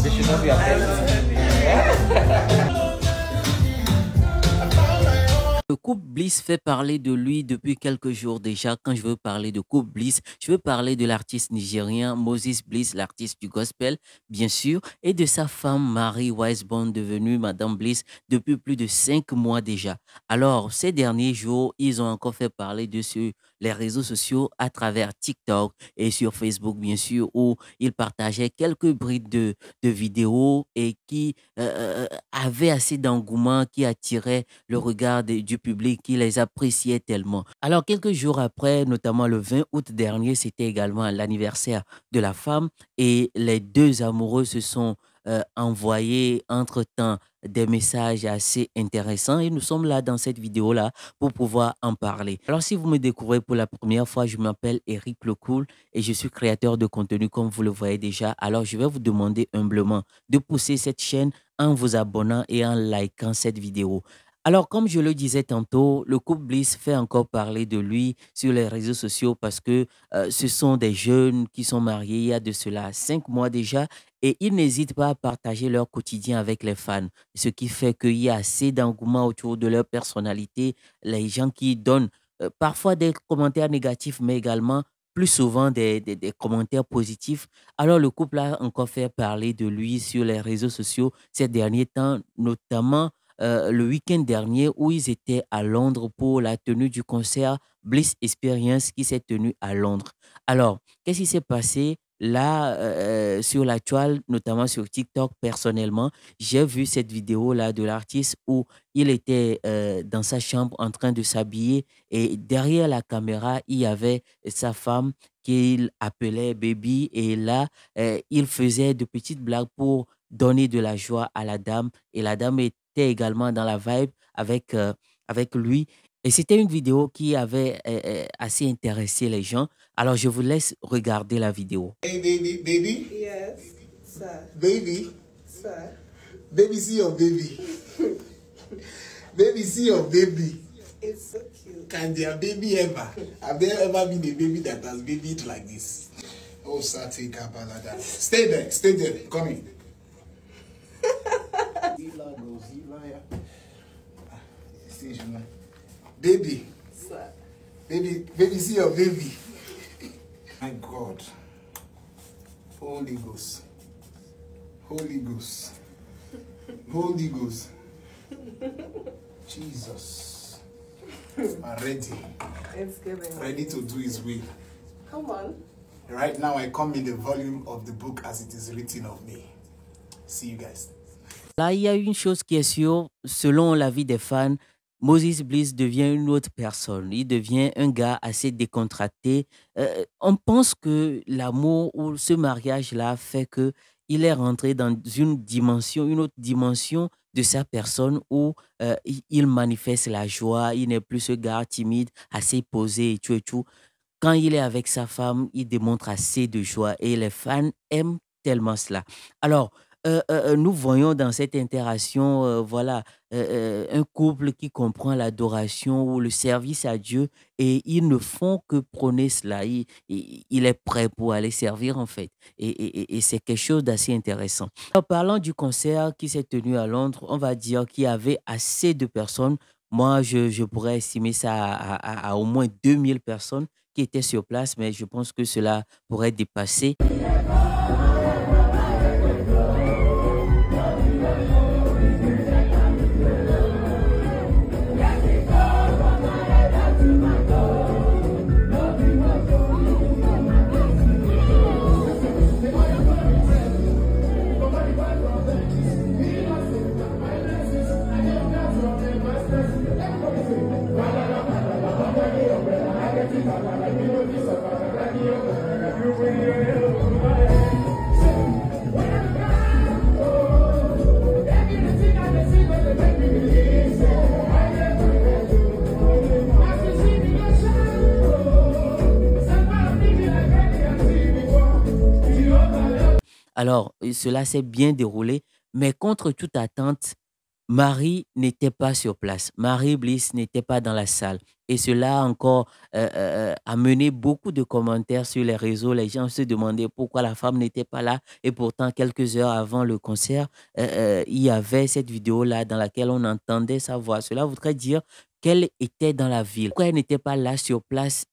They should not be affected. Le couple Bliss fait parler de lui depuis quelques jours déjà. Quand je veux parler de couple Bliss, je veux parler de l'artiste nigérien Moses Bliss, l'artiste du gospel, bien sûr, et de sa femme Marie Wiseborn, devenue Madame Bliss depuis plus de 5 mois déjà. Alors, ces derniers jours, ils ont encore fait parler de sur les réseaux sociaux à travers TikTok et sur Facebook, bien sûr, où ils partageaient quelques brides de vidéos et qui avaient assez d'engouement, qui attiraient le regard du public qui les appréciait tellement. Alors, quelques jours après, notamment le 20 août dernier, c'était également l'anniversaire de la femme et les deux amoureux se sont envoyés entre-temps des messages assez intéressants et nous sommes là dans cette vidéo-là pour pouvoir en parler. Alors, si vous me découvrez pour la première fois, je m'appelle Eric Lecool et je suis créateur de contenu comme vous le voyez déjà. Alors, je vais vous demander humblement de pousser cette chaîne en vous abonnant et en likant cette vidéo. Alors, comme je le disais tantôt, le couple Bliss fait encore parler de lui sur les réseaux sociaux parce que ce sont des jeunes qui sont mariés il y a de cela 5 mois déjà et ils n'hésitent pas à partager leur quotidien avec les fans, ce qui fait qu'il y a assez d'engouement autour de leur personnalité, les gens qui donnent parfois des commentaires négatifs, mais également plus souvent des commentaires positifs. Alors, le couple a encore fait parler de lui sur les réseaux sociaux ces derniers temps, notamment le week-end dernier où ils étaient à Londres pour la tenue du concert Bliss Experience qui s'est tenu à Londres. Alors, qu'est-ce qui s'est passé? Là, sur la toile, notamment sur TikTok, personnellement, j'ai vu cette vidéo-là de l'artiste où il était dans sa chambre en train de s'habiller et derrière la caméra, il y avait sa femme qu'il appelait Baby et là, il faisait de petites blagues pour donner de la joie à la dame et la dame était également dans la vibe avec lui. Et c'était une vidéo qui avait assez intéressé les gens. Alors, je vous laisse regarder la vidéo. Hey, baby. Yes, sir. Baby. Sir. Baby, see your baby. Baby, see your baby. It's so cute. Can their baby ever? Have there ever been a baby that has babied like this? Oh, Sati Kabalada. Stay there. Come in. Baby. Sir. Baby, see your baby. My God. Holy Ghost. Holy Ghost. Holy Ghost. Jesus. I'm ready. It's giving. Ready to do his will. Come on. Right now I come in the volume of the book as it is written of me. See you guys. Là, il y a une chose qui est sûre, selon l'avis des fans, Moses Bliss devient une autre personne. Il devient un gars assez décontracté. On pense que l'amour ou ce mariage-là fait que il est rentré dans une autre dimension de sa personne où il manifeste la joie. Il n'est plus ce gars timide, assez posé et tout et tout. Quand il est avec sa femme, il démontre assez de joie et les fans aiment tellement cela. Alors, nous voyons dans cette interaction, voilà, un couple qui comprend l'adoration ou le service à Dieu et ils ne font que prôner cela. Il est prêt pour aller servir en fait. Et c'est quelque chose d'assez intéressant. En parlant du concert qui s'est tenu à Londres, on va dire qu'il y avait assez de personnes. Moi, je pourrais estimer ça à au moins 2000 personnes qui étaient sur place, mais je pense que cela pourrait dépasser. Alors, cela s'est bien déroulé, mais contre toute attente, Marie n'était pas sur place. Marie Bliss n'était pas dans la salle. Et cela a encore amené beaucoup de commentaires sur les réseaux. Les gens se demandaient pourquoi la femme n'était pas là. Et pourtant, quelques heures avant le concert, il y avait cette vidéo-là dans laquelle on entendait sa voix. Cela voudrait dire qu'elle était dans la ville. Pourquoi elle n'était pas là sur place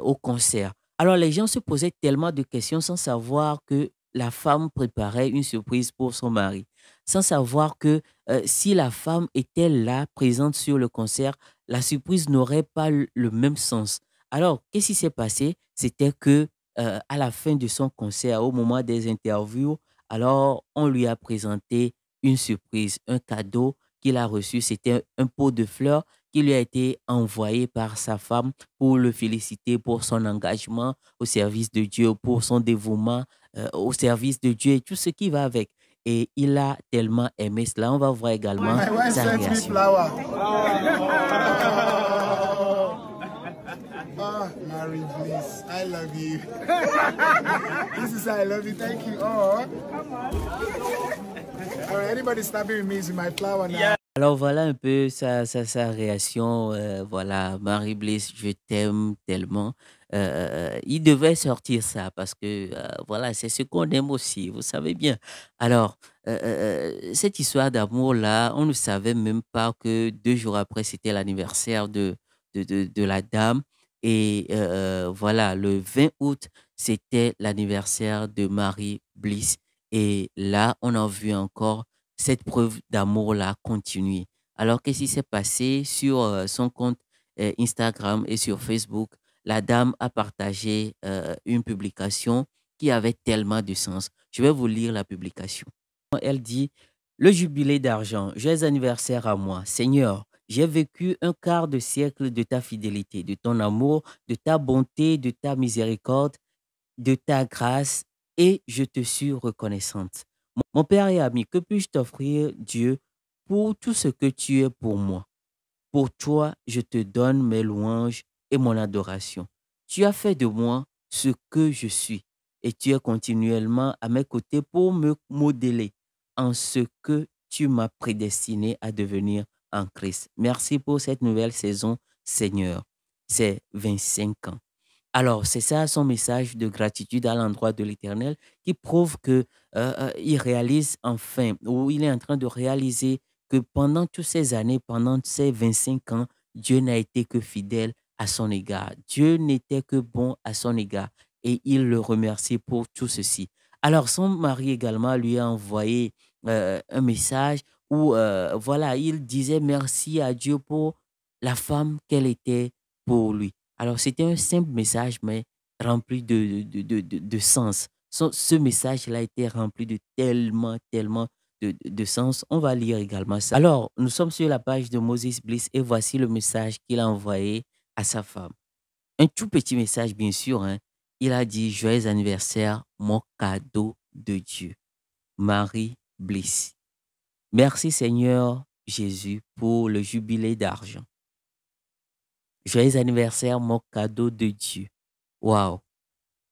au concert? Alors, les gens se posaient tellement de questions sans savoir que la femme préparait une surprise pour son mari, sans savoir que si la femme était là, présente sur le concert, la surprise n'aurait pas le même sens. Alors, qu'est-ce qui s'est passé? C'était que à la fin de son concert, au moment des interviews, alors on lui a présenté une surprise, un cadeau qu'il a reçu. C'était un pot de fleurs qui lui a été envoyé par sa femme pour le féliciter pour son engagement au service de Dieu, pour son dévouement au service de Dieu et tout ce qui va avec. Et il a tellement aimé cela. On va voir également My wife sa sent me réaction. flower. Oh, Mary, please. I love you. This is I love you. Thank you. Oh. All right, anybody stopping with me is my flower now. Alors voilà un peu sa réaction. Voilà, Marie Bliss, je t'aime tellement. Il devait sortir ça parce que voilà, c'est ce qu'on aime aussi, vous savez bien. Alors, cette histoire d'amour-là, on ne savait même pas que 2 jours après, c'était l'anniversaire de la dame. Et voilà, le 20 août, c'était l'anniversaire de Marie Bliss. Et là, on a vu encore cette preuve d'amour-là continuer. Alors, qu'est-ce qui s'est passé sur son compte Instagram et sur Facebook? La dame a partagé une publication qui avait tellement de sens. Je vais vous lire la publication. Elle dit, le jubilé d'argent, joyeux anniversaire à moi. Seigneur, j'ai vécu un quart de siècle de ta fidélité, de ton amour, de ta bonté, de ta miséricorde, de ta grâce, et je te suis reconnaissante. Mon Père et ami, que puis-je t'offrir, Dieu, pour tout ce que tu es pour moi? Pour toi, je te donne mes louanges et mon adoration. Tu as fait de moi ce que je suis et tu es continuellement à mes côtés pour me modeler en ce que tu m'as prédestiné à devenir en Christ. Merci pour cette nouvelle saison, Seigneur. C'est 25 ans. Alors, c'est ça son message de gratitude à l'endroit de l'Éternel qui prouve que il réalise enfin, ou il est en train de réaliser que pendant toutes ces années, pendant ces 25 ans, Dieu n'a été que fidèle à son égard. Dieu n'était que bon à son égard et il le remercie pour tout ceci. Alors, son mari également lui a envoyé un message où, voilà, il disait merci à Dieu pour la femme qu'elle était pour lui. Alors, c'était un simple message, mais rempli de sens. Ce message-là a été rempli de tellement de sens. On va lire également ça. Alors, nous sommes sur la page de Moses Bliss et voici le message qu'il a envoyé à sa femme. Un tout petit message, bien sûr, hein. Il a dit, joyeux anniversaire, mon cadeau de Dieu. Marie Bliss. Merci Seigneur Jésus pour le jubilé d'argent. Joyeux anniversaire, mon cadeau de Dieu. Waouh!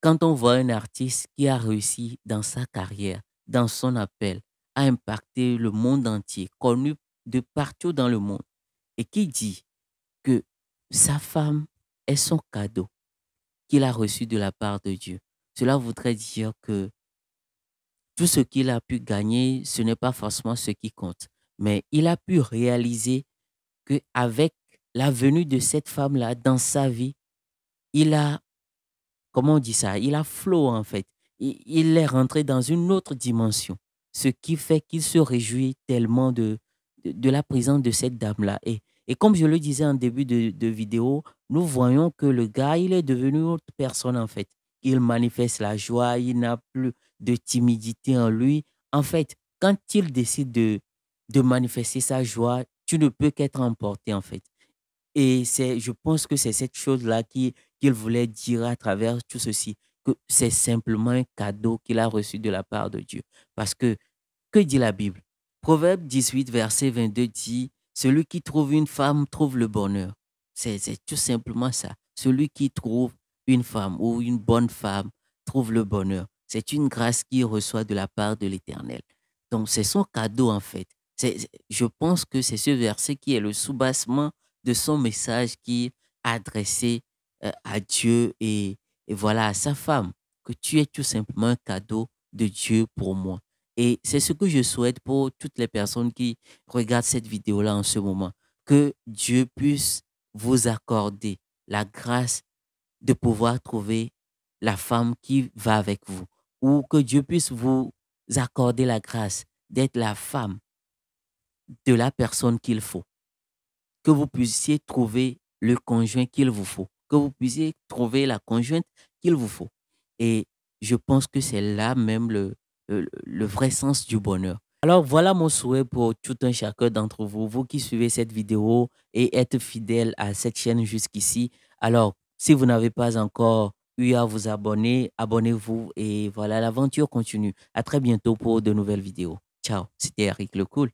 Quand on voit un artiste qui a réussi dans sa carrière, dans son appel, à impacter le monde entier, connu de partout dans le monde, et qui dit que sa femme est son cadeau qu'il a reçu de la part de Dieu, cela voudrait dire que tout ce qu'il a pu gagner, ce n'est pas forcément ce qui compte, mais il a pu réaliser qu'avec la venue de cette femme-là dans sa vie, il a, comment on dit ça, il a flow en fait. Il est rentré dans une autre dimension, ce qui fait qu'il se réjouit tellement de la présence de cette dame-là. Et comme je le disais en début de vidéo, nous voyons que le gars, il est devenu une autre personne en fait. Il manifeste la joie, il n'a plus de timidité en lui. En fait, quand il décide de manifester sa joie, tu ne peux qu'être emporté en fait. Et je pense que c'est cette chose-là qu'il voulait dire à travers tout ceci, que c'est simplement un cadeau qu'il a reçu de la part de Dieu. Parce que dit la Bible? Proverbe 18, verset 22 dit, celui qui trouve une femme trouve le bonheur. C'est tout simplement ça. Celui qui trouve une femme ou une bonne femme trouve le bonheur. C'est une grâce qu'il reçoit de la part de l'Éternel. Donc, c'est son cadeau en fait. Je pense que c'est ce verset qui est le soubassement de son message qui a adressé à Dieu et voilà à sa femme, que tu es tout simplement un cadeau de Dieu pour moi. Et c'est ce que je souhaite pour toutes les personnes qui regardent cette vidéo-là en ce moment, que Dieu puisse vous accorder la grâce de pouvoir trouver la femme qui va avec vous, ou que Dieu puisse vous accorder la grâce d'être la femme de la personne qu'il faut, que vous puissiez trouver le conjoint qu'il vous faut, que vous puissiez trouver la conjointe qu'il vous faut. Et je pense que c'est là même le vrai sens du bonheur. Alors voilà mon souhait pour tout un chacun d'entre vous, vous qui suivez cette vidéo et êtes fidèles à cette chaîne jusqu'ici. Alors, si vous n'avez pas encore eu à vous abonner, abonnez-vous et voilà, l'aventure continue. À très bientôt pour de nouvelles vidéos. Ciao, c'était Eric le Cool.